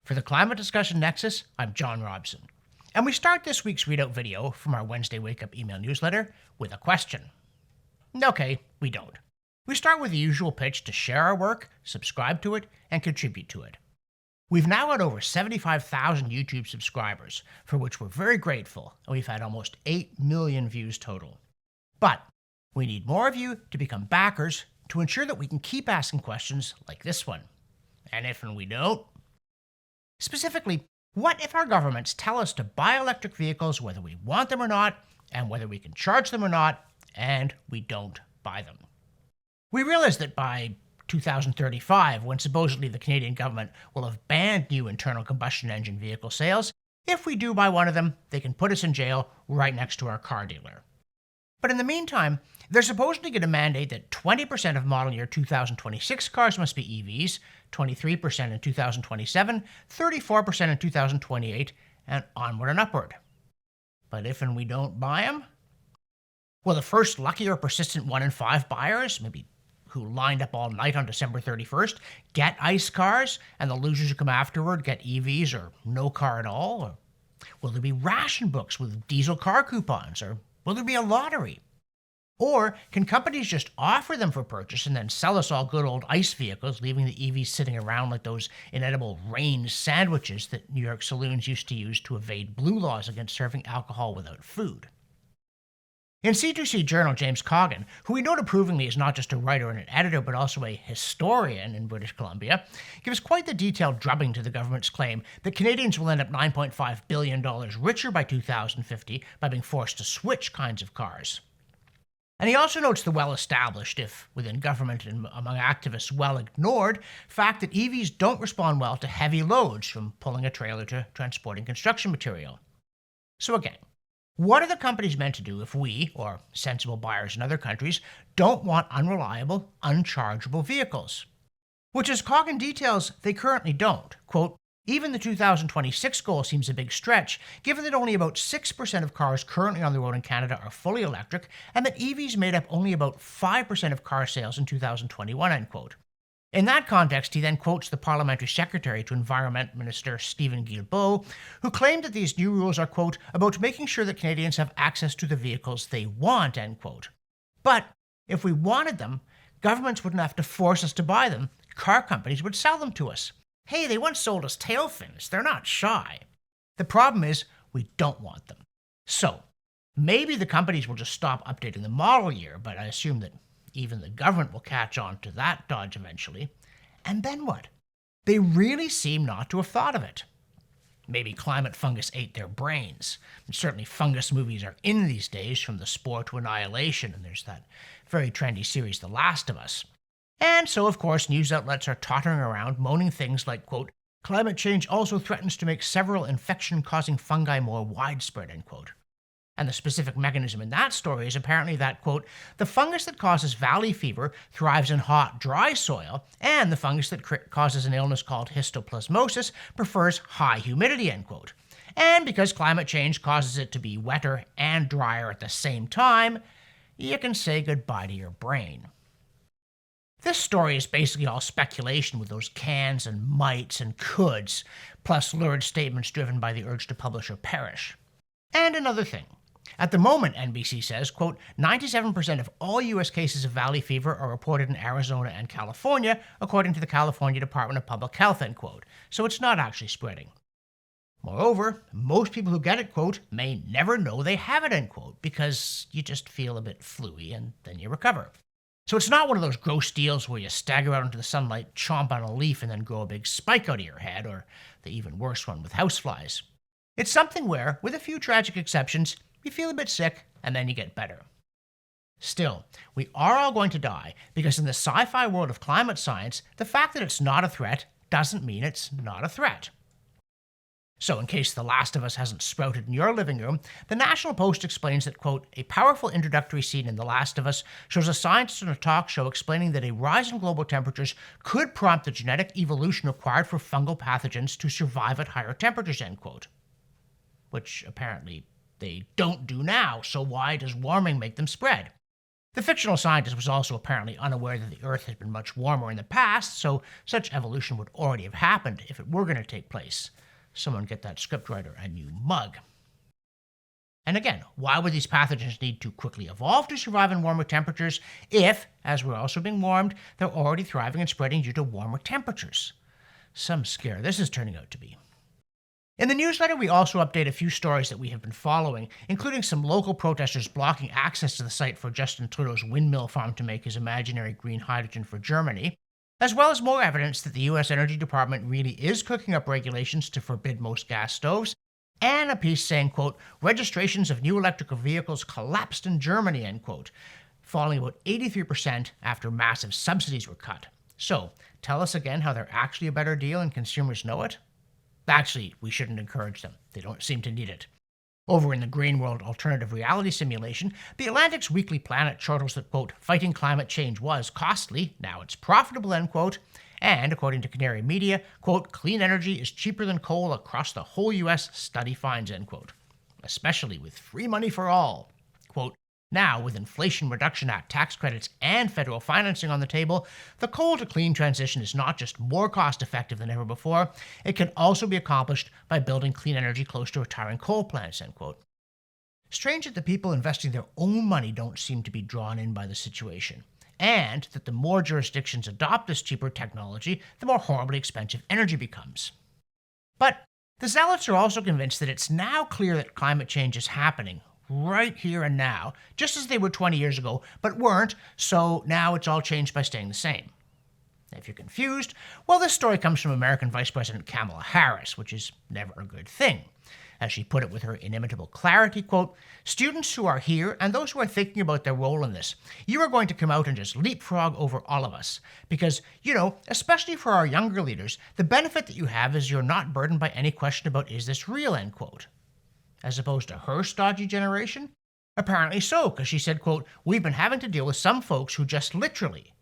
For the Climate Discussion Nexus, I'm John Robson. And we start this week's readout video from our Wednesday Wake Up email newsletter with a question. Okay, we don't. We start with the usual pitch to share our work, subscribe to it, and contribute to it. We've now got over 75,000 YouTube subscribers, for which we're very grateful, and we've had almost 8 million views total. But we need more of you to become backers to ensure that we can keep asking questions like this one. And if we don't? Specifically, what if our governments tell us to buy electric vehicles whether we want them or not, and whether we can charge them or not, and we don't buy them? We realize that by 2035, when supposedly the Canadian government will have banned new internal combustion engine vehicle sales, if we do buy one of them, they can put us in jail right next to our car dealer. But in the meantime, they're supposedly going to mandate that 20% of model year 2026 cars must be EVs, 23% in 2027, 34% in 2028, and onward and upward. But if we don't buy them? Will the first lucky or persistent 1 in 5 buyers, maybe who lined up all night on December 31st, get ICE cars, and the losers who come afterward get EVs or no car at all? Or will there be ration books with diesel car coupons? Or will there be a lottery? Or can companies just offer them for purchase and then sell us all good old ICE vehicles, leaving the EVs sitting around like those inedible range sandwiches that New York saloons used to use to evade blue laws against serving alcohol without food? In C2C Journal, James Coggan, who we note approvingly is not just a writer and an editor but also a historian in British Columbia, gives quite the detailed drubbing to the government's claim that Canadians will end up $9.5 billion richer by 2050 by being forced to switch kinds of cars. And he also notes the well-established, if within government and among activists well-ignored, fact that EVs don't respond well to heavy loads, from pulling a trailer to transporting construction material. So again, what are the companies meant to do if we, or sensible buyers in other countries, don't want unreliable, unchargeable vehicles? Which, as Coggan details, they currently don't. Quote, even the 2026 goal seems a big stretch, given that only about 6% of cars currently on the road in Canada are fully electric, and that EVs made up only about 5% of car sales in 2021, end quote. In that context, he then quotes the Parliamentary Secretary to Environment Minister Stephen Guilbeault, who claimed that these new rules are, quote, about making sure that Canadians have access to the vehicles they want, end quote. But if we wanted them, governments wouldn't have to force us to buy them. Car companies would sell them to us. Hey, they once sold us tail fins. They're not shy. The problem is we don't want them. So maybe the companies will just stop updating the model year, but I assume that even the government will catch on to that dodge eventually. And then what? They really seem not to have thought of it. Maybe climate fungus ate their brains. And certainly fungus movies are in these days, from The Spore to Annihilation, and there's that very trendy series The Last of Us. And so, of course, news outlets are tottering around, moaning things like, quote, climate change also threatens to make several infection-causing fungi more widespread, end quote. And the specific mechanism in that story is apparently that, quote, the fungus that causes valley fever thrives in hot, dry soil, and the fungus that causes an illness called histoplasmosis prefers high humidity, end quote. And because climate change causes it to be wetter and drier at the same time, you can say goodbye to your brain. This story is basically all speculation with those cans and mights and coulds, plus lurid statements driven by the urge to publish or perish. And another thing. At the moment, NBC says, quote, 97% of all U.S. cases of valley fever are reported in Arizona and California, according to the California Department of Public Health, end quote. So it's not actually spreading. Moreover, most people who get it, quote, may never know they have it, end quote, because you just feel a bit fluey and then you recover. So it's not one of those gross deals where you stagger out into the sunlight, chomp on a leaf, and then grow a big spike out of your head, or the even worse one with houseflies. It's something where, with a few tragic exceptions, you feel a bit sick, and then you get better. Still, we are all going to die, because in the sci-fi world of climate science, the fact that it's not a threat doesn't mean it's not a threat. So in case The Last of Us hasn't sprouted in your living room, the National Post explains that, quote, a powerful introductory scene in The Last of Us shows a scientist on a talk show explaining that a rise in global temperatures could prompt the genetic evolution required for fungal pathogens to survive at higher temperatures, end quote. Which apparently they don't do now, so why does warming make them spread? The fictional scientist was also apparently unaware that the Earth has been much warmer in the past, so such evolution would already have happened if it were going to take place. Someone get that scriptwriter a new mug. And again, why would these pathogens need to quickly evolve to survive in warmer temperatures if, as we're also being warmed, they're already thriving and spreading due to warmer temperatures? Some scare this is turning out to be. In the newsletter, we also update a few stories that we have been following, including some local protesters blocking access to the site for Justin Trudeau's windmill farm to make his imaginary green hydrogen for Germany, as well as more evidence that the US Energy Department really is cooking up regulations to forbid most gas stoves, and a piece saying, quote, registrations of new electrical vehicles collapsed in Germany, end quote, falling about 83% after massive subsidies were cut. So, tell us again how they're actually a better deal and consumers know it? Actually, we shouldn't encourage them. They don't seem to need it. Over in the Green World Alternative Reality Simulation, the Atlantic's Weekly Planet chortles that, quote, fighting climate change was costly, now it's profitable, end quote, and, according to Canary Media, quote, clean energy is cheaper than coal across the whole US, study finds, end quote, especially with free money for all. Quote, now, with Inflation Reduction Act tax credits and federal financing on the table, the coal to clean transition is not just more cost effective than ever before, it can also be accomplished by building clean energy close to retiring coal plants, end quote. Strange that the people investing their own money don't seem to be drawn in by the situation, and that the more jurisdictions adopt this cheaper technology, the more horribly expensive energy becomes. But the zealots are also convinced that it's now clear that climate change is happening, right here and now, just as they were 20 years ago, but weren't, so now it's all changed by staying the same. If you're confused, well, this story comes from American Vice President Kamala Harris, which is never a good thing. As she put it with her inimitable clarity, quote, students who are here and those who are thinking about their role in this, you are going to come out and just leapfrog over all of us. Because, especially for our younger leaders, the benefit that you have is you're not burdened by any question about is this real, end quote. As opposed to her stodgy generation? Apparently so, because she said, quote, we've been having to deal with some folks who just literally,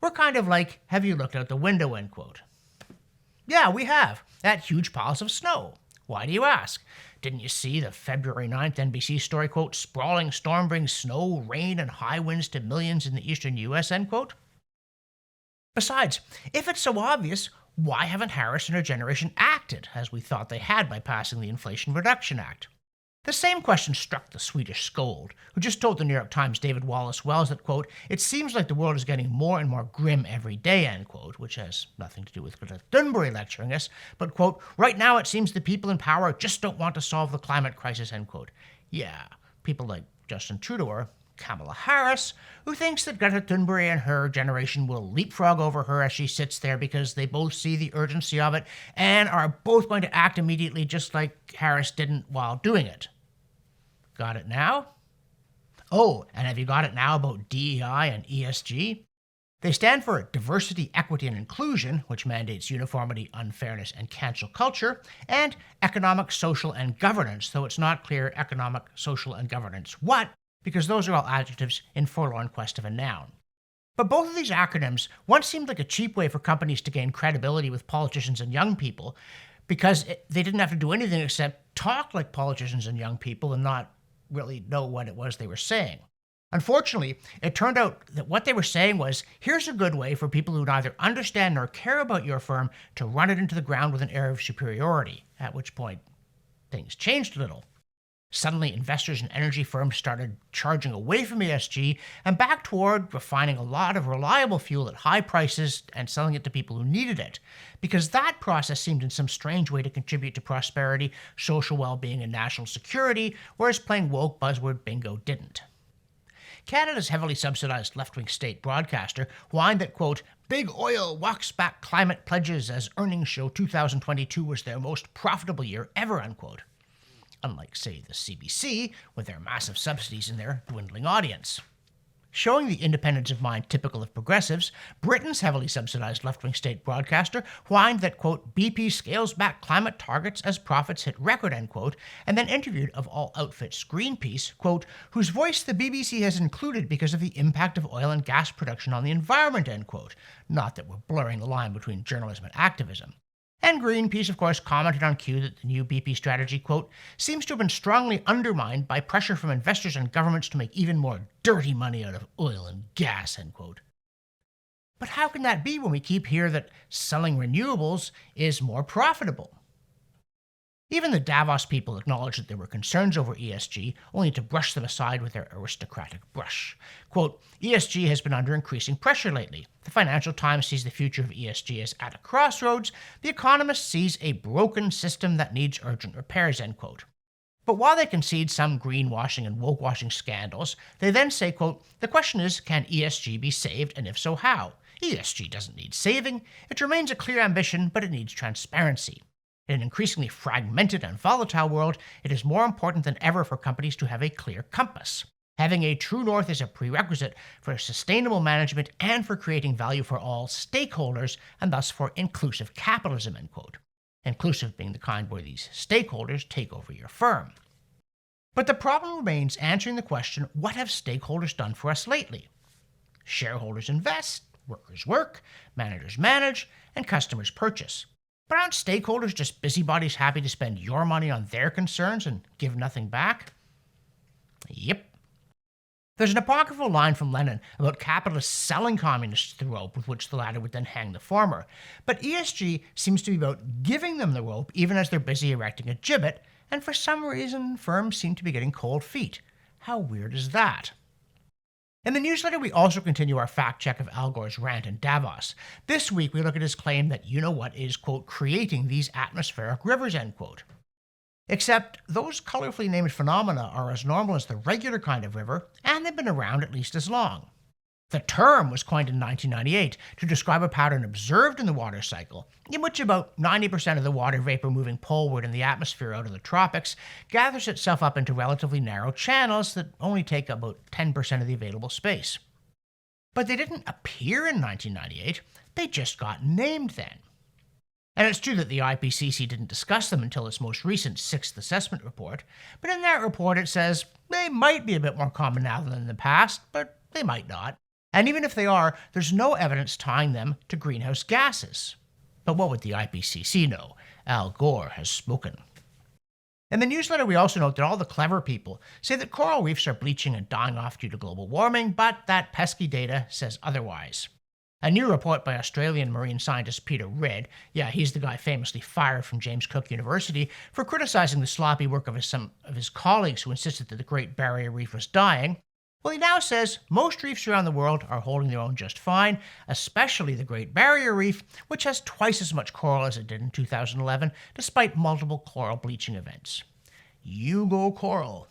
we're kind of like, have you looked out the window, end quote. Yeah, we have. At huge piles of snow. Why do you ask? Didn't you see the February 9th NBC story, quote, sprawling storm brings snow, rain, and high winds to millions in the eastern U.S., end quote? Besides, if it's so obvious, why haven't Harris and her generation acted, as we thought they had by passing the Inflation Reduction Act? The same question struck the Swedish scold, who just told the New York Times' David Wallace Wells that, quote, it seems like the world is getting more and more grim every day, end quote, which has nothing to do with Greta Thunberg lecturing us, but, quote, right now it seems the people in power just don't want to solve the climate crisis, end quote. Yeah, people like Justin Trudeau or Kamala Harris, who thinks that Greta Thunberg and her generation will leapfrog over her as she sits there because they both see the urgency of it and are both going to act immediately just like Harris didn't while doing it. Got it now? Oh, and have you got it now about DEI and ESG? They stand for diversity, equity, and inclusion, which mandates uniformity, unfairness, and cancel culture, and economic, social, and governance, though it's not clear economic, social, and governance what, because those are all adjectives in forlorn quest of a noun. But both of these acronyms once seemed like a cheap way for companies to gain credibility with politicians and young people, because they didn't have to do anything except talk like politicians and young people and not really know what it was they were saying. Unfortunately, it turned out that what they were saying was, here's a good way for people who neither understand nor care about your firm to run it into the ground with an air of superiority, at which point things changed a little. Suddenly, investors and energy firms started charging away from ESG and back toward refining a lot of reliable fuel at high prices and selling it to people who needed it, because that process seemed in some strange way to contribute to prosperity, social well-being, and national security, whereas playing woke buzzword bingo didn't. Canada's heavily subsidized left-wing state broadcaster whined that, quote, big oil walks back climate pledges as earnings show 2022 was their most profitable year ever, unquote. Unlike, say, the CBC, with their massive subsidies and their dwindling audience. Showing the independence of mind typical of progressives, Britain's heavily subsidized left-wing state broadcaster whined that, quote, BP scales back climate targets as profits hit record, end quote, and then interviewed of all outfits Greenpeace, quote, whose voice the BBC has included because of the impact of oil and gas production on the environment, end quote. Not that we're blurring the line between journalism and activism. And Greenpeace, of course, commented on Q that the new BP strategy, quote, seems to have been strongly undermined by pressure from investors and governments to make even more dirty money out of oil and gas, end quote. But how can that be when we keep hearing that selling renewables is more profitable? Even the Davos people acknowledged that there were concerns over ESG, only to brush them aside with their aristocratic brush. Quote, ESG has been under increasing pressure lately. The Financial Times sees the future of ESG as at a crossroads. The Economist sees a broken system that needs urgent repairs, end quote. But while they concede some greenwashing and woke-washing scandals, they then say, quote, the question is, can ESG be saved, and if so, how? ESG doesn't need saving. It remains a clear ambition, but it needs transparency. In an increasingly fragmented and volatile world, it is more important than ever for companies to have a clear compass. Having a true north is a prerequisite for sustainable management and for creating value for all stakeholders, and thus for inclusive capitalism, end quote. Inclusive being the kind where these stakeholders take over your firm. But the problem remains answering the question, what have stakeholders done for us lately? Shareholders invest, workers work, managers manage, and customers purchase. But aren't stakeholders just busybodies happy to spend your money on their concerns and give nothing back? Yep. There's an apocryphal line from Lenin about capitalists selling communists the rope with which the latter would then hang the former. But ESG seems to be about giving them the rope even as they're busy erecting a gibbet, and for some reason firms seem to be getting cold feet. How weird is that? In the newsletter, we also continue our fact check of Al Gore's rant in Davos. This week, we look at his claim that you-know-what is, quote, creating these atmospheric rivers, end quote. Except those colorfully named phenomena are as normal as the regular kind of river, and they've been around at least as long. The term was coined in 1998 to describe a pattern observed in the water cycle, in which about 90% of the water vapor moving poleward in the atmosphere out of the tropics gathers itself up into relatively narrow channels that only take about 10% of the available space. But they didn't appear in 1998, they just got named then. And it's true that the IPCC didn't discuss them until its most recent 6th assessment report, but in that report it says they might be a bit more common now than in the past, but they might not. And even if they are, there's no evidence tying them to greenhouse gases. But what would the IPCC know? Al Gore has spoken. In the newsletter, we also note that all the clever people say that coral reefs are bleaching and dying off due to global warming, but that pesky data says otherwise. A new report by Australian marine scientist Peter Ridd, yeah, he's the guy famously fired from James Cook University for criticizing the sloppy work of some of his colleagues who insisted that the Great Barrier Reef was dying. Well, he now says most reefs around the world are holding their own just fine, especially the Great Barrier Reef, which has twice as much coral as it did in 2011, despite multiple coral bleaching events. You go coral.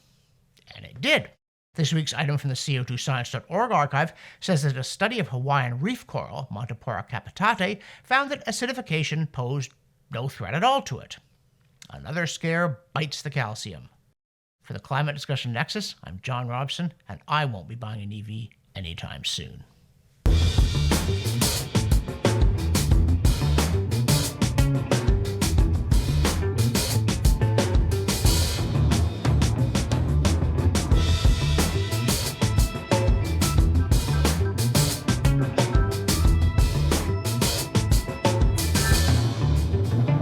And it did. This week's item from the CO2science.org archive says that a study of Hawaiian reef coral, Montipora capitate, found that acidification posed no threat at all to it. Another scare bites the calcium. For the Climate Discussion Nexus, I'm John Robson, and I won't be buying an EV anytime soon.